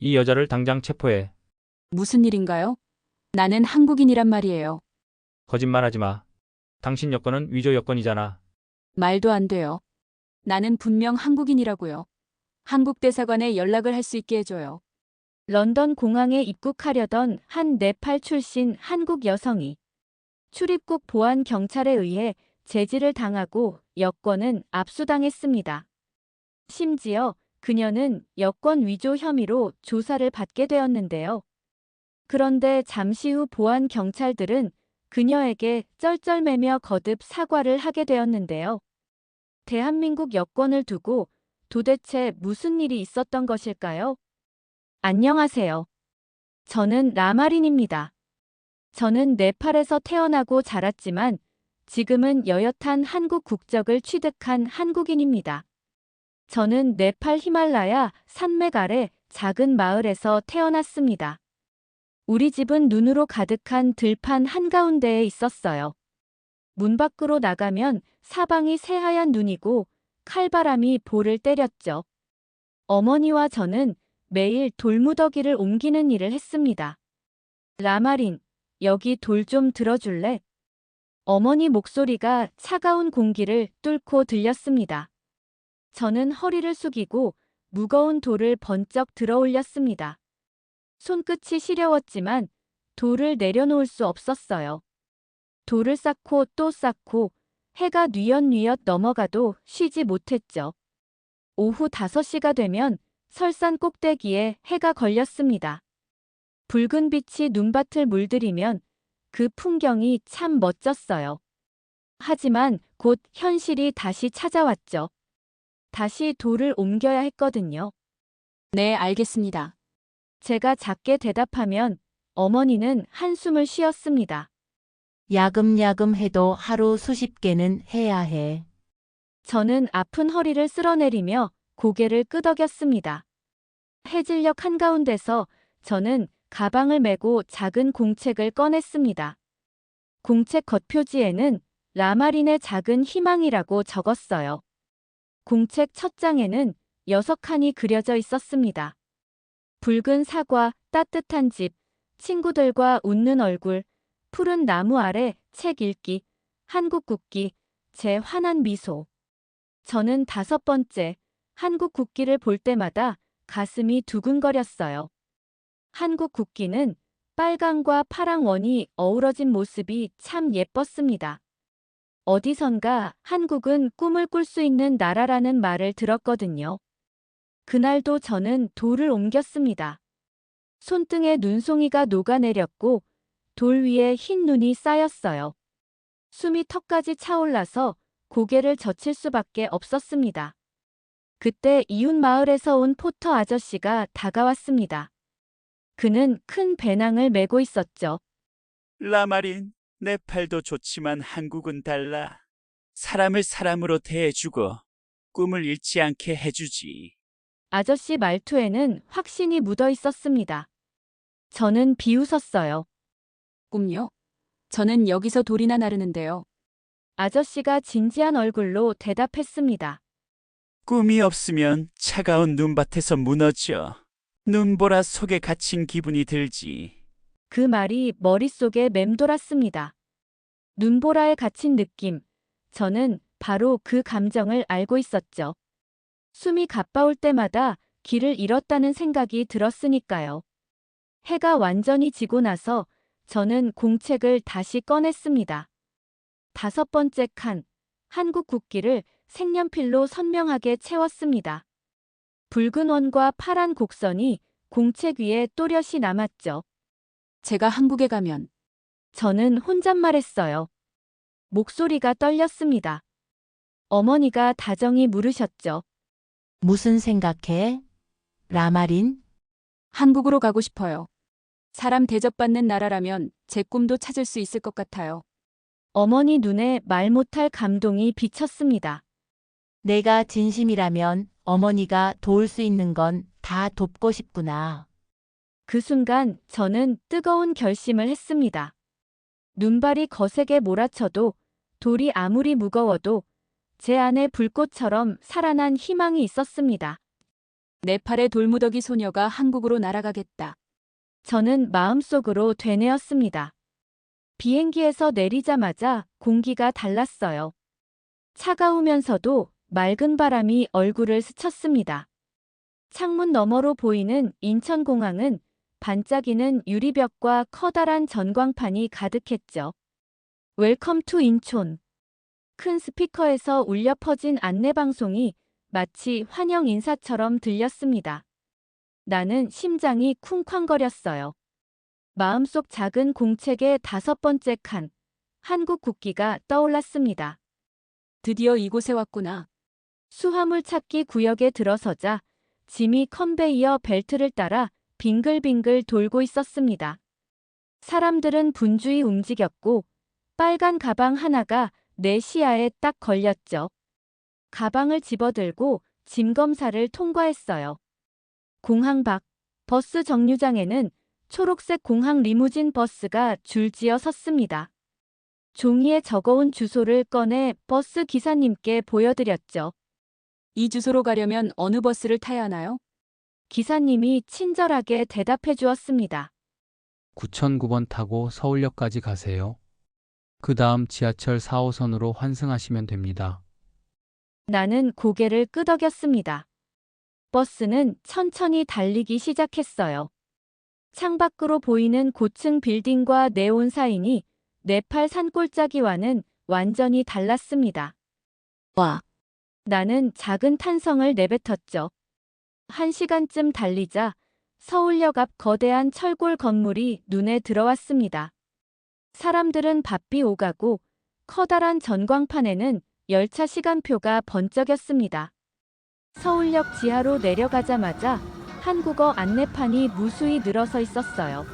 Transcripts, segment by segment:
이 여자를 당장 체포해. 무슨 일인가요? 나는 한국인이란 말이에요. 거짓말하지 마. 당신 여권은 위조 여권이잖아. 말도 안 돼요. 나는 분명 한국인이라고요. 한국 대사관에 연락을 할 수 있게 해줘요. 런던 공항에 입국하려던 한 네팔 출신 한국 여성이 출입국 보안 경찰에 의해 제지를 당하고 여권은 압수당했습니다. 심지어 그녀는 여권 위조 혐의로 조사를 받게 되었는데요. 그런데 잠시 후 보안 경찰들은 그녀에게 쩔쩔매며 거듭 사과를 하게 되었는데요. 대한민국 여권을 두고 도대체 무슨 일이 있었던 것일까요? 안녕하세요. 저는 라마린입니다. 저는 네팔에서 태어나고 자랐지만 지금은 여엿한 한국 국적을 취득한 한국인입니다. 저는 네팔 히말라야 산맥 아래 작은 마을에서 태어났습니다. 우리 집은 눈으로 가득한 들판 한가운데에 있었어요. 문 밖으로 나가면 사방이 새하얀 눈이고 칼바람이 볼을 때렸죠. 어머니와 저는 매일 돌무더기를 옮기는 일을 했습니다. 라마린, 여기 돌 좀 들어줄래? 어머니 목소리가 차가운 공기를 뚫고 들렸습니다. 저는 허리를 숙이고 무거운 돌을 번쩍 들어 올렸습니다. 손끝이 시려웠지만 돌을 내려놓을 수 없었어요. 돌을 쌓고 또 쌓고 해가 뉘엿뉘엿 넘어가도 쉬지 못했죠. 오후 5시가 되면 설산 꼭대기에 해가 걸렸습니다. 붉은 빛이 눈밭을 물들이면 그 풍경이 참 멋졌어요. 하지만 곧 현실이 다시 찾아왔죠. 다시 돌을 옮겨야 했거든요. 네, 알겠습니다. 제가 작게 대답하면 어머니는 한숨을 쉬었습니다. 야금야금 해도 하루 수십 개는 해야 해. 저는 아픈 허리를 쓸어내리며 고개를 끄덕였습니다. 해질녘 한가운데서 저는 가방을 메고 작은 공책을 꺼냈습니다. 공책 겉표지에는 라마린의 작은 희망이라고 적었어요. 공책 첫 장에는 6칸이 그려져 있었습니다. 붉은 사과, 따뜻한 집, 친구들과 웃는 얼굴, 푸른 나무 아래 책 읽기, 한국 국기, 제 환한 미소. 저는 5번째 한국 국기를 볼 때마다 가슴이 두근거렸어요. 한국 국기는 빨강과 파랑 원이 어우러진 모습이 참 예뻤습니다. 어디선가 한국은 꿈을 꿀 수 있는 나라라는 말을 들었거든요. 그날도 저는 돌을 옮겼습니다. 손등에 눈송이가 녹아내렸고 돌 위에 흰 눈이 쌓였어요. 숨이 턱까지 차올라서 고개를 젖힐 수밖에 없었습니다. 그때 이웃 마을에서 온 포터 아저씨가 다가왔습니다. 그는 큰 배낭을 메고 있었죠. 라마린, 네팔도 좋지만 한국은 달라. 사람을 사람으로 대해주고 꿈을 잃지 않게 해주지. 아저씨 말투에는 확신이 묻어 있었습니다. 저는 비웃었어요. 꿈요? 저는 여기서 돌이나 나르는데요. 아저씨가 진지한 얼굴로 대답했습니다. 꿈이 없으면 차가운 눈밭에서 무너져. 눈보라 속에 갇힌 기분이 들지. 그 말이 머릿속에 맴돌았습니다. 눈보라에 갇힌 느낌. 저는 바로 그 감정을 알고 있었죠. 숨이 가빠올 때마다 길을 잃었다는 생각이 들었으니까요. 해가 완전히 지고 나서 저는 공책을 다시 꺼냈습니다. 5번째 칸, 한국 국기를 색연필로 선명하게 채웠습니다. 붉은 원과 파란 곡선이 공책 위에 또렷이 남았죠. 제가 한국에 가면 저는 혼잣말했어요. 목소리가 떨렸습니다. 어머니가 다정히 물으셨죠. 무슨 생각해? 라마린? 한국으로 가고 싶어요. 사람 대접받는 나라라면 제 꿈도 찾을 수 있을 것 같아요. 어머니 눈에 말 못할 감동이 비쳤습니다. 내가 진심이라면 어머니가 도울 수 있는 건 다 돕고 싶구나. 그 순간 저는 뜨거운 결심을 했습니다. 눈발이 거세게 몰아쳐도 돌이 아무리 무거워도 제 안에 불꽃처럼 살아난 희망이 있었습니다. 네팔의 돌무더기 소녀가 한국으로 날아가겠다. 저는 마음속으로 되뇌었습니다. 비행기에서 내리자마자 공기가 달랐어요. 차가우면서도 맑은 바람이 얼굴을 스쳤습니다. 창문 너머로 보이는 인천공항은 반짝이는 유리벽과 커다란 전광판이 가득했죠. 웰컴 투 인촌. 큰 스피커에서 울려 퍼진 안내방송이 마치 환영 인사처럼 들렸습니다. 나는 심장이 쿵쾅거렸어요. 마음속 작은 공책의 5번째 칸, 한국 국기가 떠올랐습니다. 드디어 이곳에 왔구나. 수화물 찾기 구역에 들어서자 짐이 컨베이어 벨트를 따라 빙글빙글 돌고 있었습니다. 사람들은 분주히 움직였고 빨간 가방 하나가 내 시야에 딱 걸렸죠. 가방을 집어들고 짐 검사를 통과했어요. 공항 밖 버스 정류장에는 초록색 공항 리무진 버스가 줄지어 섰습니다. 종이에 적어온 주소를 꺼내 버스 기사님께 보여드렸죠. 이 주소로 가려면 어느 버스를 타야 하나요? 기사님이 친절하게 대답해 주었습니다. 9009번 타고 서울역까지 가세요. 그 다음 지하철 4호선으로 환승하시면 됩니다. 나는 고개를 끄덕였습니다. 버스는 천천히 달리기 시작했어요. 창밖으로 보이는 고층 빌딩과 네온 사인이 네팔 산골짜기와는 완전히 달랐습니다. 와, 나는 작은 탄성을 내뱉었죠. 1시간쯤 달리자 서울역 앞 거대한 철골 건물이 눈에 들어왔습니다. 사람들은 바삐 오가고 커다란 전광판에는 열차 시간표가 번쩍였습니다. 서울역 지하로 내려가자마자 한국어 안내판이 무수히 늘어서 있었어요.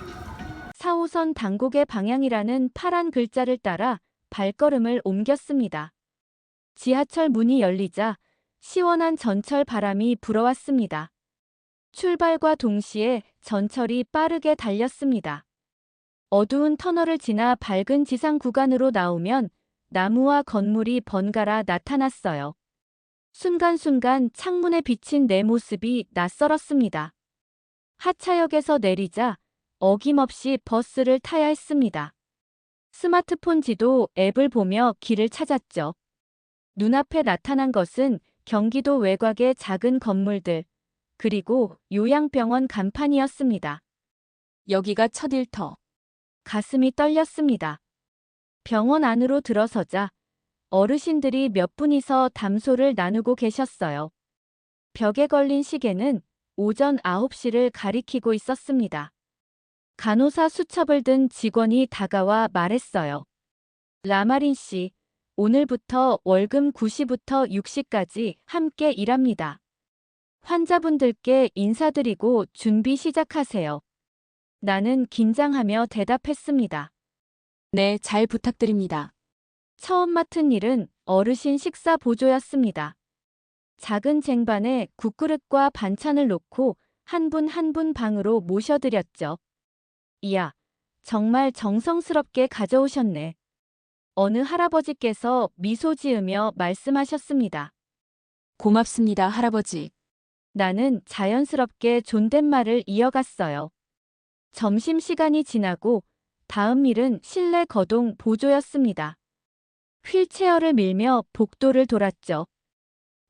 4호선 당국의 방향이라는 파란 글자를 따라 발걸음을 옮겼습니다. 지하철 문이 열리자 시원한 전철 바람이 불어왔습니다. 출발과 동시에 전철이 빠르게 달렸습니다. 어두운 터널을 지나 밝은 지상 구간으로 나오면 나무와 건물이 번갈아 나타났어요. 순간순간 창문에 비친 내 모습이 낯설었습니다. 하차역에서 내리자 어김없이 버스를 타야 했습니다. 스마트폰 지도 앱을 보며 길을 찾았죠. 눈앞에 나타난 것은 경기도 외곽의 작은 건물들, 그리고 요양병원 간판이었습니다. 여기가 첫 일터. 가슴이 떨렸습니다. 병원 안으로 들어서자 어르신들이 몇 분이서 담소를 나누고 계셨어요. 벽에 걸린 시계는 오전 9시를 가리키고 있었습니다. 간호사 수첩을 든 직원이 다가와 말했어요. 라마린 씨, 오늘부터 월급 9시부터 6시까지 함께 일합니다. 환자분들께 인사드리고 준비 시작하세요. 나는 긴장하며 대답했습니다. 네, 잘 부탁드립니다. 처음 맡은 일은 어르신 식사 보조였습니다. 작은 쟁반에 국그릇과 반찬을 놓고 한 분 한 분 방으로 모셔드렸죠. 이야, 정말 정성스럽게 가져오셨네. 어느 할아버지께서 미소 지으며 말씀하셨습니다. 고맙습니다, 할아버지. 나는 자연스럽게 존댓말을 이어갔어요. 점심시간이 지나고 다음 일은 실내 거동 보조였습니다. 휠체어를 밀며 복도를 돌았죠.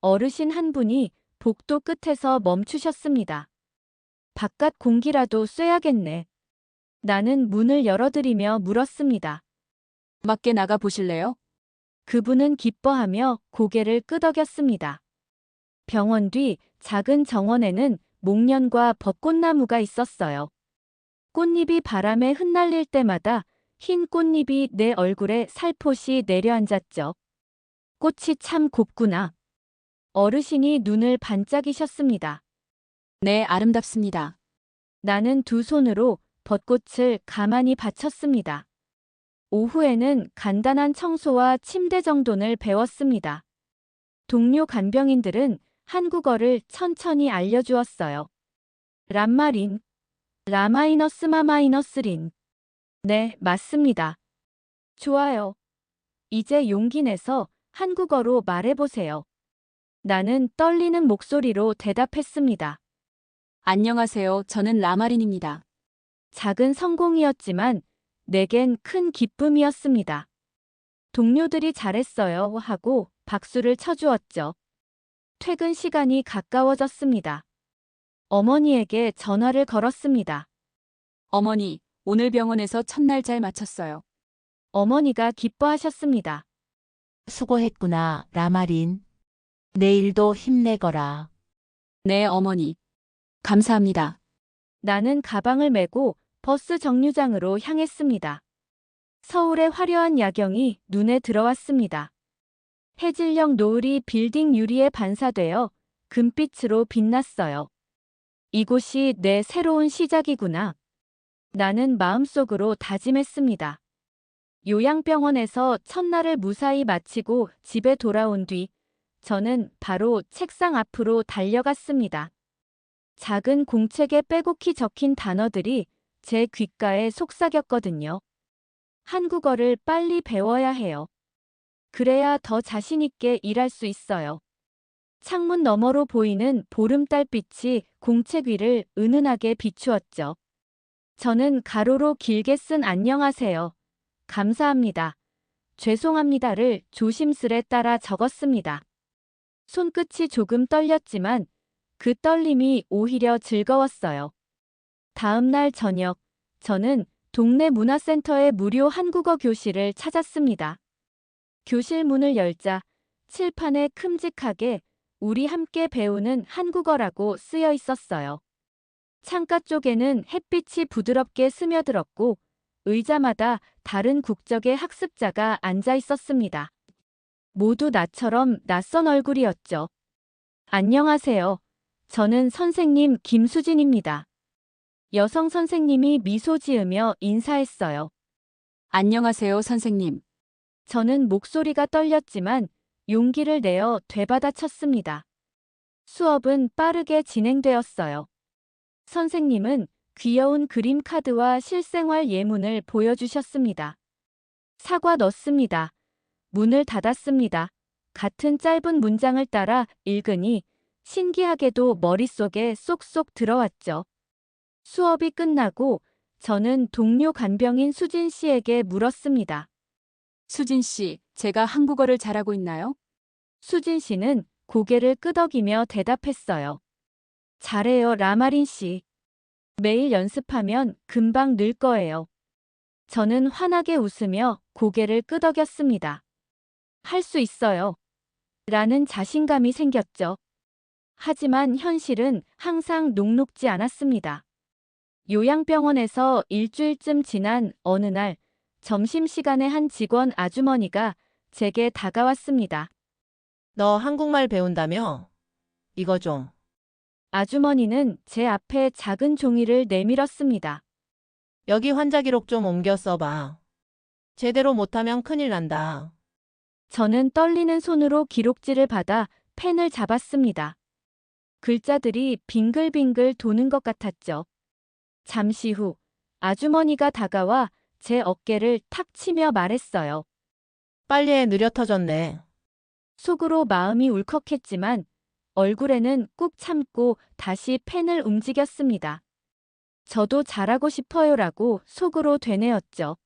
어르신 한 분이 복도 끝에서 멈추셨습니다. 바깥 공기라도 쐬야겠네. 나는 문을 열어드리며 물었습니다. 밖에 나가 보실래요? 그분은 기뻐하며 고개를 끄덕였습니다. 병원 뒤 작은 정원에는 목련과 벚꽃나무가 있었어요. 꽃잎이 바람에 흩날릴 때마다 흰 꽃잎이 내 얼굴에 살포시 내려앉았죠. 꽃이 참 곱구나. 어르신이 눈을 반짝이셨습니다. 네, 아름답습니다. 나는 두 손으로 벚꽃을 가만히 바쳤습니다. 오후에는 간단한 청소와 침대 정돈을 배웠습니다. 동료 간병인들은 한국어를 천천히 알려주었어요. 람마린, 라마이너스 마마이너스린. 네, 맞습니다. 좋아요. 이제 용기 내서 한국어로 말해보세요. 나는 떨리는 목소리로 대답했습니다. 안녕하세요. 저는 라마린입니다. 작은 성공이었지만 내겐 큰 기쁨이었습니다. 동료들이 잘했어요 하고 박수를 쳐주었죠. 퇴근 시간이 가까워졌습니다. 어머니에게 전화를 걸었습니다. 어머니, 오늘 병원에서 첫날 잘 마쳤어요. 어머니가 기뻐하셨습니다. 수고했구나, 라마린. 내일도 힘내거라. 네, 어머니. 감사합니다. 나는 가방을 메고 버스 정류장으로 향했습니다. 서울의 화려한 야경이 눈에 들어왔습니다. 해질녘 노을이 빌딩 유리에 반사되어 금빛으로 빛났어요. 이곳이 내 새로운 시작이구나. 나는 마음속으로 다짐했습니다. 요양병원에서 첫날을 무사히 마치고 집에 돌아온 뒤 저는 바로 책상 앞으로 달려갔습니다. 작은 공책에 빼곡히 적힌 단어들이 제 귓가에 속삭였거든요. 한국어를 빨리 배워야 해요. 그래야 더 자신 있게 일할 수 있어요. 창문 너머로 보이는 보름달빛이 공책 위를 은은하게 비추었죠. 저는 가로로 길게 쓴 안녕하세요. 감사합니다. 죄송합니다를 조심스레 따라 적었습니다. 손끝이 조금 떨렸지만 그 떨림이 오히려 즐거웠어요. 다음 날 저녁, 저는 동네 문화센터의 무료 한국어 교실을 찾았습니다. 교실 문을 열자 칠판에 큼직하게 우리 함께 배우는 한국어라고 쓰여 있었어요. 창가 쪽에는 햇빛이 부드럽게 스며들었고 의자마다 다른 국적의 학습자가 앉아 있었습니다. 모두 나처럼 낯선 얼굴이었죠. 안녕하세요. 저는 선생님 김수진입니다. 여성 선생님이 미소 지으며 인사했어요. 안녕하세요, 선생님. 저는 목소리가 떨렸지만 용기를 내어 되받아쳤습니다. 수업은 빠르게 진행되었어요. 선생님은 귀여운 그림 카드와 실생활 예문을 보여주셨습니다. 사과 넣습니다. 문을 닫았습니다. 같은 짧은 문장을 따라 읽으니 신기하게도 머릿속에 쏙쏙 들어왔죠. 수업이 끝나고 저는 동료 간병인 수진 씨에게 물었습니다. 수진 씨, 제가 한국어를 잘하고 있나요? 수진 씨는 고개를 끄덕이며 대답했어요. 잘해요, 라마린 씨. 매일 연습하면 금방 늘 거예요. 저는 환하게 웃으며 고개를 끄덕였습니다. 할 수 있어요. 라는 자신감이 생겼죠. 하지만 현실은 항상 녹록지 않았습니다. 요양병원에서 일주일쯤 지난 어느 날 점심시간에 한 직원 아주머니가 제게 다가왔습니다. 너 한국말 배운다며? 이거 좀. 아주머니는 제 앞에 작은 종이를 내밀었습니다. 여기 환자 기록 좀 옮겨 써봐. 제대로 못하면 큰일 난다. 저는 떨리는 손으로 기록지를 받아 펜을 잡았습니다. 글자들이 빙글빙글 도는 것 같았죠. 잠시 후 아주머니가 다가와 제 어깨를 탁 치며 말했어요. 빨리 해, 느려 터졌네. 속으로 마음이 울컥했지만 얼굴에는 꾹 참고 다시 펜을 움직였습니다. 저도 잘하고 싶어요라고 속으로 되뇌었죠.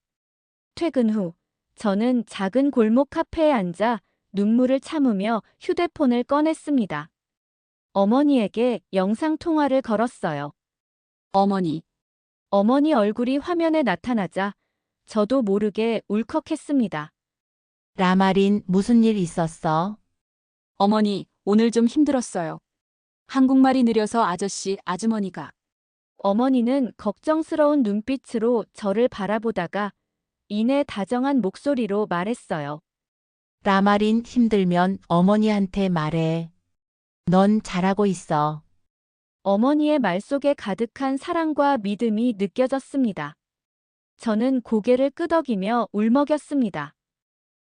퇴근 후 저는 작은 골목 카페에 앉아 눈물을 참으며 휴대폰을 꺼냈습니다. 어머니에게 영상통화를 걸었어요. 어머니, 어머니 얼굴이 화면에 나타나자 저도 모르게 울컥했습니다. 라마린, 무슨 일 있었어? 어머니, 오늘 좀 힘들었어요. 한국말이 느려서 아주머니가. 어머니는 걱정스러운 눈빛으로 저를 바라보다가 이내 다정한 목소리로 말했어요. 라마린, 힘들면 어머니한테 말해. 넌 잘하고 있어. 어머니의 말 속에 가득한 사랑과 믿음이 느껴졌습니다. 저는 고개를 끄덕이며 울먹였습니다.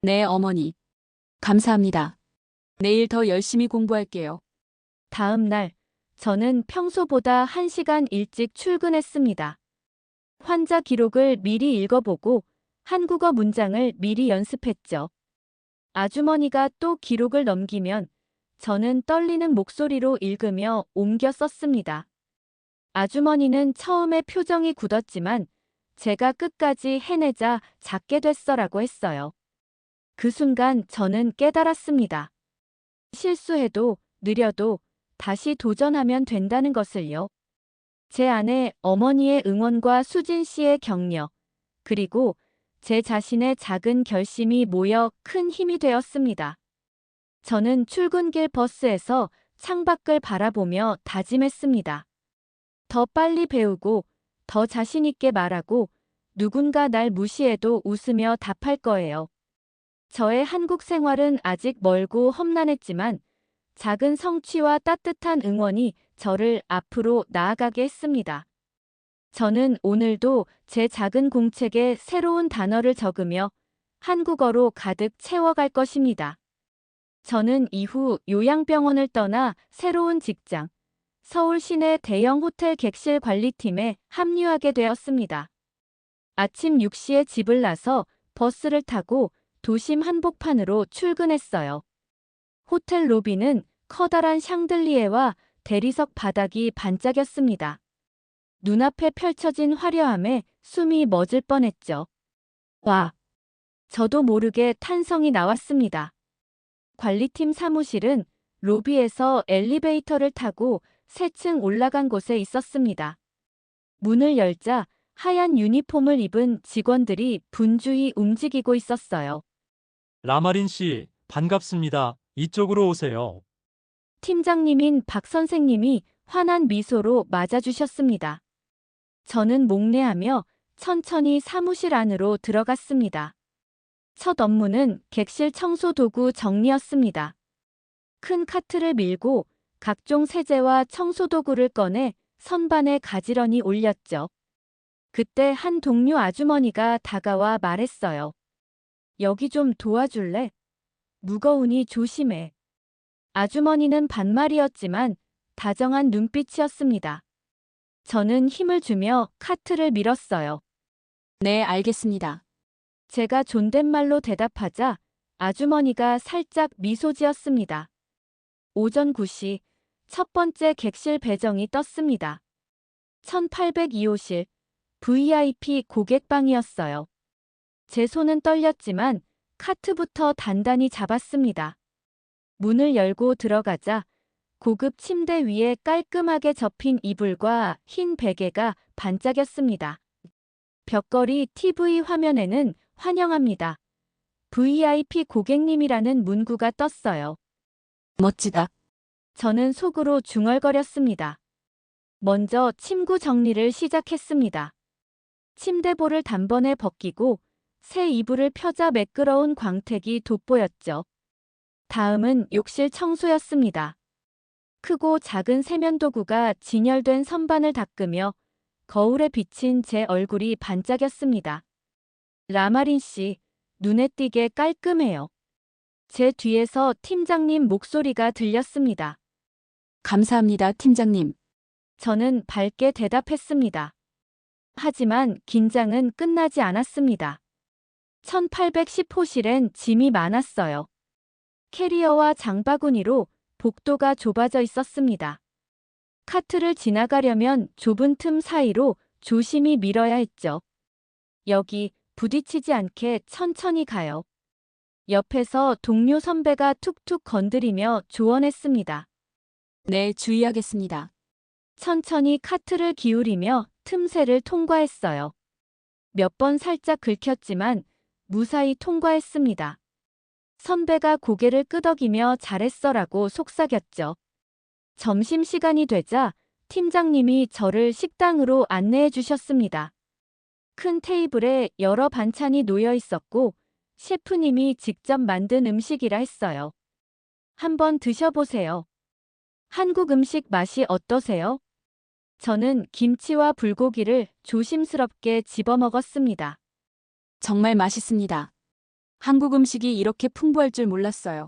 네, 어머니. 감사합니다. 내일 더 열심히 공부할게요. 다음 날 저는 평소보다 1시간 일찍 출근했습니다. 환자 기록을 미리 읽어보고 한국어 문장을 미리 연습했죠. 아주머니가 또 기록을 넘기면 저는 떨리는 목소리로 읽으며 옮겨 썼습니다. 아주머니는 처음에 표정이 굳었지만 제가 끝까지 해내자 작게 됐어라고 했어요. 그 순간 저는 깨달았습니다. 실수해도 느려도 다시 도전하면 된다는 것을요. 제 안에 어머니의 응원과 수진 씨의 격려, 그리고 제 자신의 작은 결심이 모여 큰 힘이 되었습니다. 저는 출근길 버스에서 창밖을 바라보며 다짐했습니다. 더 빨리 배우고, 더 자신 있게 말하고, 누군가 날 무시해도 웃으며 답할 거예요. 저의 한국 생활은 아직 멀고 험난했지만 작은 성취와 따뜻한 응원이 저를 앞으로 나아가게 했습니다. 저는 오늘도 제 작은 공책에 새로운 단어를 적으며 한국어로 가득 채워갈 것입니다. 저는 이후 요양병원을 떠나 새로운 직장, 서울 시내 대형 호텔 객실 관리팀에 합류하게 되었습니다. 아침 6시에 집을 나서 버스를 타고 도심 한복판으로 출근했어요. 호텔 로비는 커다란 샹들리에와 대리석 바닥이 반짝였습니다. 눈앞에 펼쳐진 화려함에 숨이 멎을 뻔했죠. 와! 저도 모르게 탄성이 나왔습니다. 관리팀 사무실은 로비에서 엘리베이터를 타고 3층 올라간 곳에 있었습니다. 문을 열자 하얀 유니폼을 입은 직원들이 분주히 움직이고 있었어요. 라마린 씨, 반갑습니다. 이쪽으로 오세요. 팀장님인 박 선생님이 환한 미소로 맞아주셨습니다. 저는 목례하며 천천히 사무실 안으로 들어갔습니다. 첫 업무는 객실 청소 도구 정리였습니다. 큰 카트를 밀고 각종 세제와 청소 도구를 꺼내 선반에 가지런히 올렸죠. 그때 한 동료 아주머니가 다가와 말했어요. 여기 좀 도와줄래? 무거우니 조심해. 아주머니는 반말이었지만 다정한 눈빛이었습니다. 저는 힘을 주며 카트를 밀었어요. 네, 알겠습니다. 제가 존댓말로 대답하자 아주머니가 살짝 미소 지었습니다. 오전 9시 첫 번째 객실 배정이 떴습니다. 1802호실 VIP 고객방이었어요. 제 손은 떨렸지만 카트부터 단단히 잡았습니다. 문을 열고 들어가자 고급 침대 위에 깔끔하게 접힌 이불과 흰 베개가 반짝였습니다. 벽걸이 TV 화면에는 환영합니다. VIP 고객님이라는 문구가 떴어요. 멋지다. 저는 속으로 중얼거렸습니다. 먼저 침구 정리를 시작했습니다. 침대볼을 단번에 벗기고 새 이불을 펴자 매끄러운 광택이 돋보였죠. 다음은 욕실 청소였습니다. 크고 작은 세면도구가 진열된 선반을 닦으며 거울에 비친 제 얼굴이 반짝였습니다. 라마린 씨, 눈에 띄게 깔끔해요. 제 뒤에서 팀장님 목소리가 들렸습니다. 감사합니다, 팀장님. 저는 밝게 대답했습니다. 하지만 긴장은 끝나지 않았습니다. 1810호실엔 짐이 많았어요. 캐리어와 장바구니로 복도가 좁아져 있었습니다. 카트를 지나가려면 좁은 틈 사이로 조심히 밀어야 했죠. 여기 부딪히지 않게 천천히 가요. 옆에서 동료 선배가 툭툭 건드리며 조언했습니다. 네, 주의하겠습니다. 천천히 카트를 기울이며 틈새를 통과했어요. 몇 번 살짝 긁혔지만 무사히 통과했습니다. 선배가 고개를 끄덕이며 잘했어라고 속삭였죠. 점심시간이 되자 팀장님이 저를 식당으로 안내해 주셨습니다. 큰 테이블에 여러 반찬이 놓여 있었고 셰프님이 직접 만든 음식이라 했어요. 한번 드셔보세요. 한국 음식 맛이 어떠세요? 저는 김치와 불고기를 조심스럽게 집어먹었습니다. 정말 맛있습니다. 한국 음식이 이렇게 풍부할 줄 몰랐어요.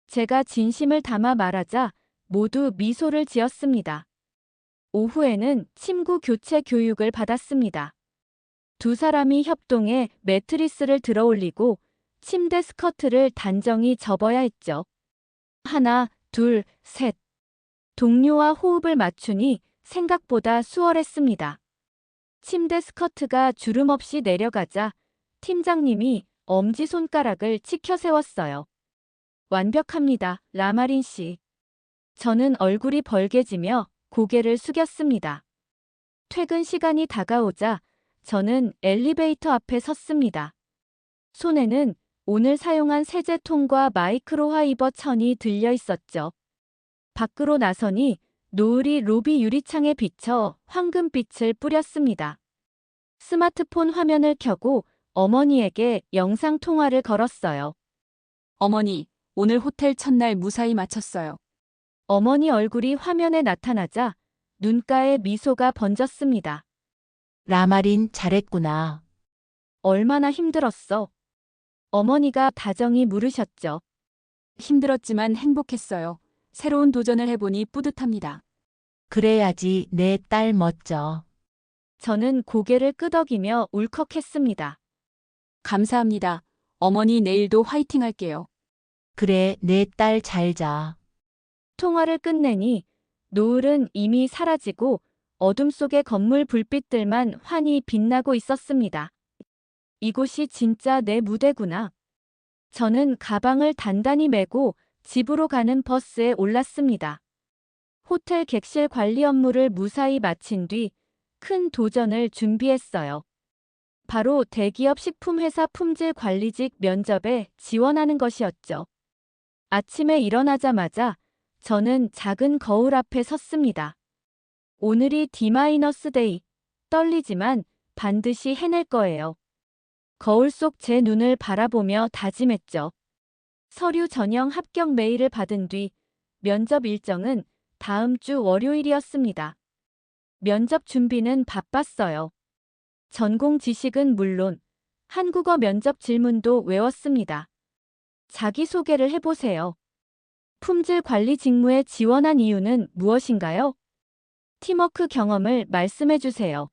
제가 진심을 담아 말하자 모두 미소를 지었습니다. 오후에는 침구 교체 교육을 받았습니다. 두 사람이 협동해 매트리스를 들어 올리고 침대 스커트를 단정히 접어야 했죠. 하나, 둘, 셋. 동료와 호흡을 맞추니 생각보다 수월했습니다. 침대 스커트가 주름 없이 내려가자 팀장님이 엄지손가락을 치켜 세웠어요. 완벽합니다, 라마린 씨. 저는 얼굴이 벌개지며 고개를 숙였습니다. 퇴근 시간이 다가오자 저는 엘리베이터 앞에 섰습니다. 손에는 오늘 사용한 세제통과 마이크로화이버 천이 들려 있었죠. 밖으로 나서니 노을이 로비 유리창에 비쳐 황금빛을 뿌렸습니다. 스마트폰 화면을 켜고 어머니에게 영상 통화를 걸었어요. 어머니, 오늘 호텔 첫날 무사히 마쳤어요. 어머니 얼굴이 화면에 나타나자 눈가에 미소가 번졌습니다. 라마린 잘했구나. 얼마나 힘들었어? 어머니가 다정히 물으셨죠. 힘들었지만 행복했어요. 새로운 도전을 해보니 뿌듯합니다. 그래야지 내 딸 멋져. 저는 고개를 끄덕이며 울컥했습니다. 감사합니다. 어머니 내일도 화이팅 할게요. 그래, 내 딸 잘 자. 통화를 끝내니 노을은 이미 사라지고 어둠 속의 건물 불빛들만 환히 빛나고 있었습니다. 이곳이 진짜 내 무대구나. 저는 가방을 단단히 메고 집으로 가는 버스에 올랐습니다. 호텔 객실 관리 업무를 무사히 마친 뒤 큰 도전을 준비했어요. 바로 대기업 식품회사 품질관리직 면접에 지원하는 것이었죠. 아침에 일어나자마자 저는 작은 거울 앞에 섰습니다. 오늘이 D-데이. 떨리지만 반드시 해낼 거예요. 거울 속 제 눈을 바라보며 다짐했죠. 서류 전형 합격 메일을 받은 뒤 면접 일정은 다음 주 월요일이었습니다. 면접 준비는 바빴어요. 전공 지식은 물론 한국어 면접 질문도 외웠습니다. 자기소개를 해보세요. 품질 관리 직무에 지원한 이유는 무엇인가요? 팀워크 경험을 말씀해 주세요.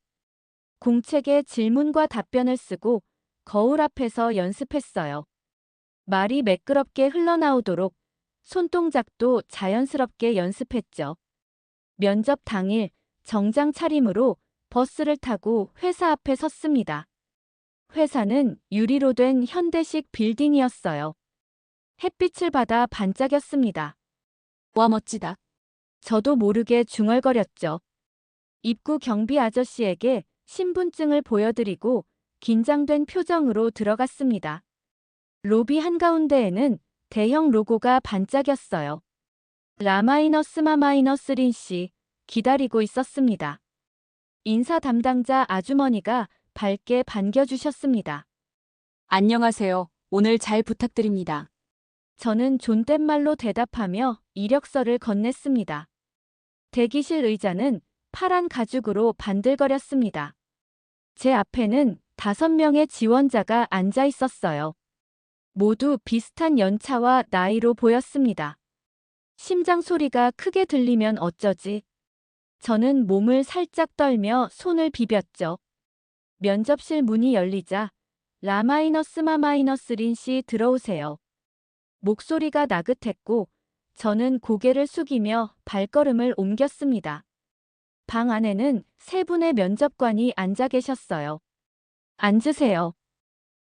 공책에 질문과 답변을 쓰고 거울 앞에서 연습했어요. 말이 매끄럽게 흘러나오도록 손동작도 자연스럽게 연습했죠. 면접 당일 정장 차림으로 버스를 타고 회사 앞에 섰습니다. 회사는 유리로 된 현대식 빌딩이었어요. 햇빛을 받아 반짝였습니다. 와, 멋지다. 저도 모르게 중얼거렸죠. 입구 경비 아저씨에게 신분증을 보여드리고 긴장된 표정으로 들어갔습니다. 로비 한가운데에는 대형 로고가 반짝였어요. 라마이너스 씨 기다리고 있었습니다. 인사 담당자 아주머니가 밝게 반겨주셨습니다. 안녕하세요. 오늘 잘 부탁드립니다. 저는 존댓말로 대답하며 이력서를 건넸습니다. 대기실 의자는 파란 가죽으로 반들거렸습니다. 제 앞에는 5명의 지원자가 앉아 있었어요. 모두 비슷한 연차와 나이로 보였습니다. 심장 소리가 크게 들리면 어쩌지? 저는 몸을 살짝 떨며 손을 비볐죠. 면접실 문이 열리자 라마이너스 씨 들어오세요. 목소리가 나긋했고 저는 고개를 숙이며 발걸음을 옮겼습니다. 방 안에는 3분의 면접관이 앉아 계셨어요. 앉으세요.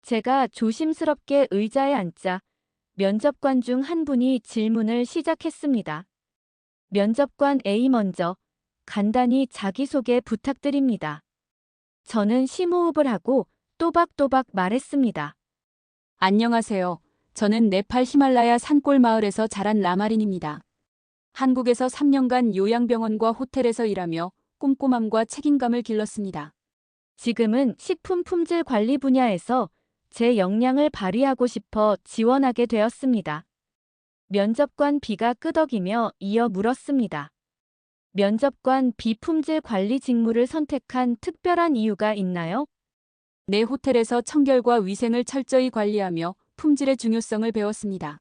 제가 조심스럽게 의자에 앉자 면접관 중 한 분이 질문을 시작했습니다. 면접관 A 먼저 간단히 자기소개 부탁드립니다. 저는 심호흡을 하고 또박또박 말했습니다. 안녕하세요. 저는 네팔 히말라야 산골 마을에서 자란 라마린입니다. 한국에서 3년간 요양병원과 호텔에서 일하며 꼼꼼함과 책임감을 길렀습니다. 지금은 식품 품질 관리 분야에서 제 역량을 발휘하고 싶어 지원하게 되었습니다. 면접관 B가 끄덕이며 이어 물었습니다. 면접관 B 품질 관리 직무를 선택한 특별한 이유가 있나요? 내 호텔에서 청결과 위생을 철저히 관리하며 품질의 중요성을 배웠습니다.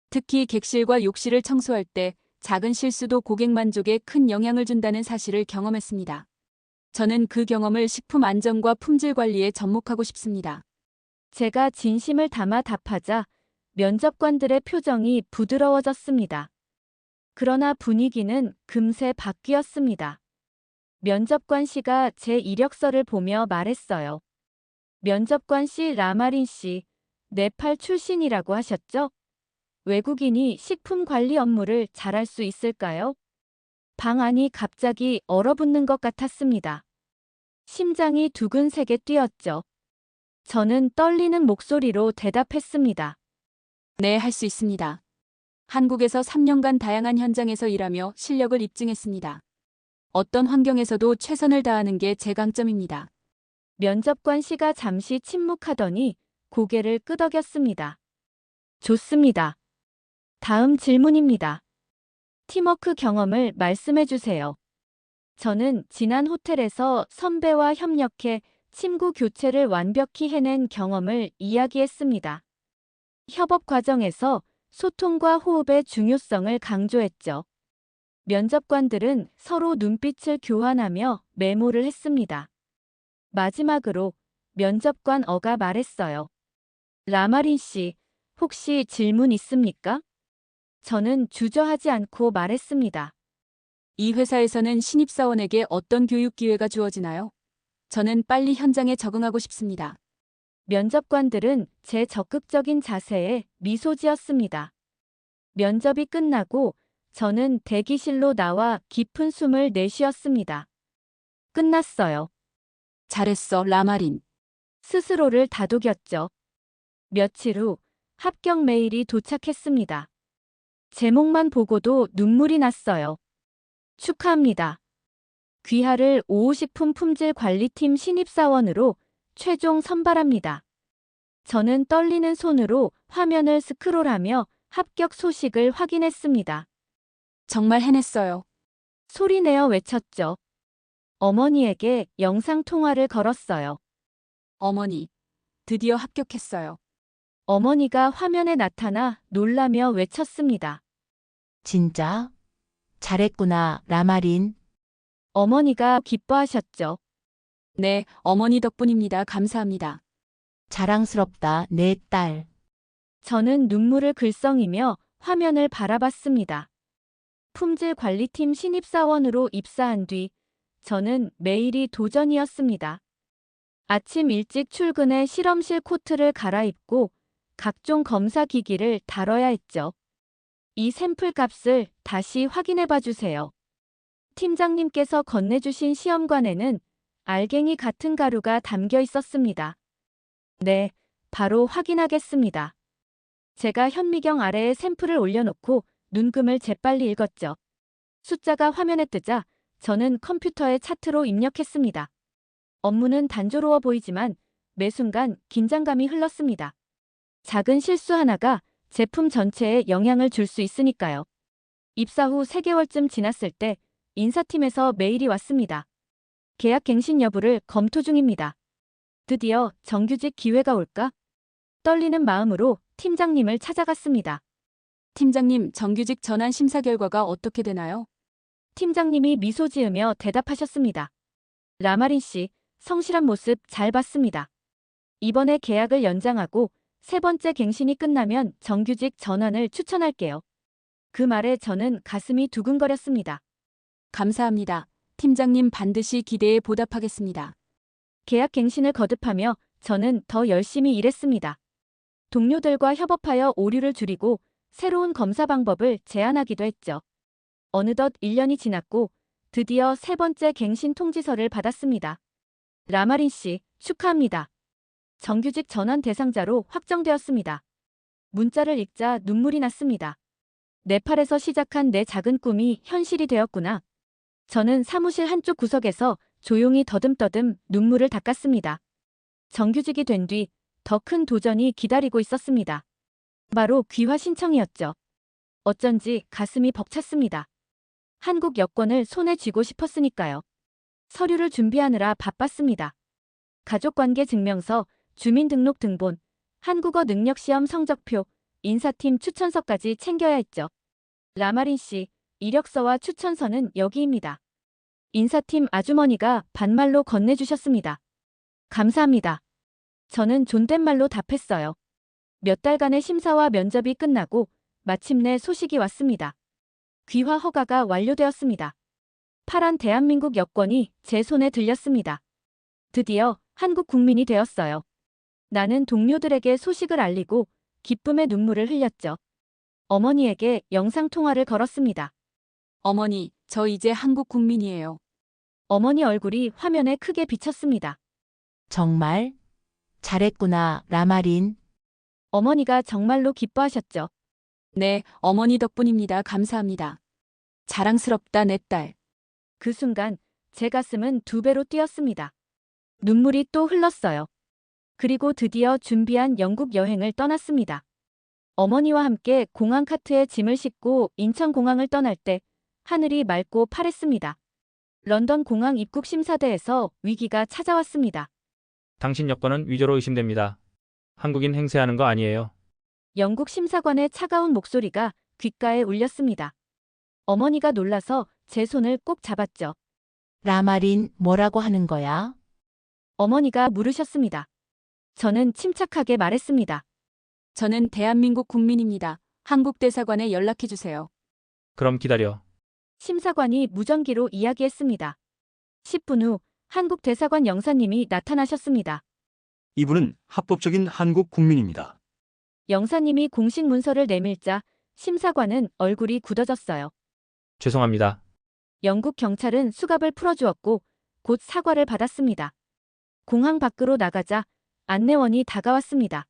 특히 객실과 욕실을 청소할 때 작은 실수도 고객 만족에 큰 영향을 준다는 사실을 경험했습니다. 저는 그 경험을 식품 안전과 품질 관리에 접목하고 싶습니다. 제가 진심을 담아 답하자 면접관들의 표정이 부드러워졌습니다. 그러나 분위기는 금세 바뀌었습니다. 면접관 씨가 제 이력서를 보며 말했어요. 면접관 씨, 라마린 씨, 네팔 출신이라고 하셨죠? 외국인이 식품 관리 업무를 잘할 수 있을까요? 방 안이 갑자기 얼어붙는 것 같았습니다. 심장이 두근세게 뛰었죠. 저는 떨리는 목소리로 대답했습니다. 네, 할 수 있습니다. 한국에서 3년간 다양한 현장에서 일하며 실력을 입증했습니다. 어떤 환경에서도 최선을 다하는 게 제 강점입니다. 면접관 씨가 잠시 침묵하더니 고개를 끄덕였습니다. 좋습니다. 다음 질문입니다. 팀워크 경험을 말씀해 주세요. 저는 지난 호텔에서 선배와 협력해 침구 교체를 완벽히 해낸 경험을 이야기했습니다. 협업 과정에서 소통과 호흡의 중요성을 강조했죠. 면접관들은 서로 눈빛을 교환하며 메모를 했습니다. 마지막으로 면접관 어가 말했어요. 라마린 씨, 혹시 질문 있습니까? 저는 주저하지 않고 말했습니다. 이 회사에서는 신입사원에게 어떤 교육 기회가 주어지나요? 저는 빨리 현장에 적응하고 싶습니다. 면접관들은 제 적극적인 자세에 미소 지었습니다. 면접이 끝나고 저는 대기실로 나와 깊은 숨을 내쉬었습니다. 끝났어요. 잘했어, 라마린. 스스로를 다독였죠. 며칠 후 합격 메일이 도착했습니다. 제목만 보고도 눈물이 났어요. 축하합니다. 귀하를 오후식품 품질 관리팀 신입사원으로 최종 선발합니다. 저는 떨리는 손으로 화면을 스크롤하며 합격 소식을 확인했습니다. 정말 해냈어요. 소리내어 외쳤죠. 어머니에게 영상통화를 걸었어요. 어머니, 드디어 합격했어요. 어머니가 화면에 나타나 놀라며 외쳤습니다. 진짜? 잘했구나, 라마린. 어머니가 기뻐하셨죠. 네, 어머니 덕분입니다. 감사합니다. 자랑스럽다, 내 딸. 저는 눈물을 글썽이며 화면을 바라봤습니다. 품질관리팀 신입사원으로 입사한 뒤 저는 매일이 도전이었습니다. 아침 일찍 출근해 실험실 코트를 갈아입고 각종 검사 기기를 다뤄야 했죠. 이 샘플 값을 다시 확인해 봐 주세요. 팀장님께서 건네주신 시험관에는 알갱이 같은 가루가 담겨 있었습니다. 네, 바로 확인하겠습니다. 제가 현미경 아래에 샘플을 올려놓고 눈금을 재빨리 읽었죠. 숫자가 화면에 뜨자 저는 컴퓨터에 차트로 입력했습니다. 업무는 단조로워 보이지만 매 순간 긴장감이 흘렀습니다. 작은 실수 하나가 제품 전체에 영향을 줄 수 있으니까요. 입사 후 3개월쯤 지났을 때 인사팀에서 메일이 왔습니다. 계약 갱신 여부를 검토 중입니다. 드디어 정규직 기회가 올까? 떨리는 마음으로 팀장님을 찾아갔습니다. 팀장님, 정규직 전환 심사 결과가 어떻게 되나요? 팀장님이 미소 지으며 대답하셨습니다. 라마린 씨, 성실한 모습 잘 봤습니다. 이번에 계약을 연장하고 3번째 갱신이 끝나면 정규직 전환을 추천할게요. 그 말에 저는 가슴이 두근거렸습니다. 감사합니다. 팀장님 반드시 기대에 보답하겠습니다. 계약 갱신을 거듭하며 저는 더 열심히 일했습니다. 동료들과 협업하여 오류를 줄이고 새로운 검사 방법을 제안하기도 했죠. 어느덧 1년이 지났고 드디어 3번째 갱신 통지서를 받았습니다. 라마린 씨, 축하합니다. 정규직 전환 대상자로 확정되었습니다. 문자를 읽자 눈물이 났습니다. 네팔에서 시작한 내 작은 꿈이 현실이 되었구나. 저는 사무실 한쪽 구석에서 조용히 더듬더듬 눈물을 닦았습니다. 정규직이 된 뒤 더 큰 도전이 기다리고 있었습니다. 바로 귀화 신청이었죠. 어쩐지 가슴이 벅찼습니다. 한국 여권을 손에 쥐고 싶었으니까요. 서류를 준비하느라 바빴습니다. 가족관계 증명서, 주민등록 등본, 한국어 능력시험 성적표, 인사팀 추천서까지 챙겨야 했죠. 라마린 씨, 이력서와 추천서는 여기입니다. 인사팀 아주머니가 반말로 건네주셨습니다. 감사합니다. 저는 존댓말로 답했어요. 몇 달간의 심사와 면접이 끝나고 마침내 소식이 왔습니다. 귀화 허가가 완료되었습니다. 파란 대한민국 여권이 제 손에 들렸습니다. 드디어 한국 국민이 되었어요. 나는 동료들에게 소식을 알리고 기쁨의 눈물을 흘렸죠. 어머니에게 영상통화를 걸었습니다. 어머니, 저 이제 한국 국민이에요. 어머니 얼굴이 화면에 크게 비쳤습니다. 정말? 잘했구나, 라마린. 어머니가 정말로 기뻐하셨죠. 네, 어머니 덕분입니다. 감사합니다. 자랑스럽다, 내 딸. 그 순간 제 가슴은 2배로 뛰었습니다. 눈물이 또 흘렀어요. 그리고 드디어 준비한 영국 여행을 떠났습니다. 어머니와 함께 공항 카트에 짐을 싣고 인천공항을 떠날 때 하늘이 맑고 파랬습니다. 런던 공항 입국 심사대에서 위기가 찾아왔습니다. 당신 여권은 위조로 의심됩니다. 한국인 행세하는 거 아니에요. 영국 심사관의 차가운 목소리가 귓가에 울렸습니다. 어머니가 놀라서 제 손을 꼭 잡았죠. 라마린, 뭐라고 하는 거야? 어머니가 물으셨습니다. 저는 침착하게 말했습니다. 저는 대한민국 국민입니다. 한국 대사관에 연락해 주세요. 그럼 기다려. 심사관이 무전기로 이야기했습니다. 10분 후 한국 대사관 영사님이 나타나셨습니다. 이분은 합법적인 한국 국민입니다. 영사님이 공식 문서를 내밀자 심사관은 얼굴이 굳어졌어요. 죄송합니다. 영국 경찰은 수갑을 풀어주었고 곧 사과를 받았습니다. 공항 밖으로 나가자 안내원이 다가왔습니다.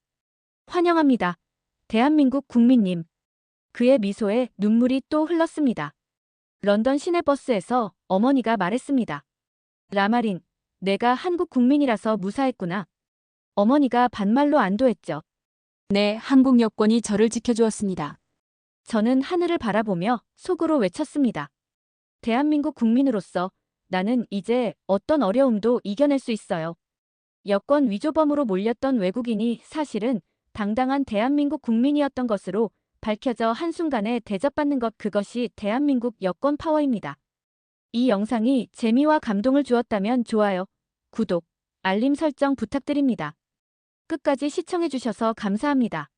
환영합니다. 대한민국 국민님. 그의 미소에 눈물이 또 흘렀습니다. 런던 시내버스에서 어머니가 말했습니다. 라마린, 내가 한국 국민이라서 무사했구나. 어머니가 반말로 안도했죠. 네, 한국 여권이 저를 지켜주었습니다. 저는 하늘을 바라보며 속으로 외쳤습니다. 대한민국 국민으로서 나는 이제 어떤 어려움도 이겨낼 수 있어요. 여권 위조범으로 몰렸던 외국인이 사실은 당당한 대한민국 국민이었던 것으로 밝혀져 한순간에 대접받는 것, 그것이 대한민국 여권 파워입니다. 이 영상이 재미와 감동을 주었다면 좋아요, 구독, 알림 설정 부탁드립니다. 끝까지 시청해주셔서 감사합니다.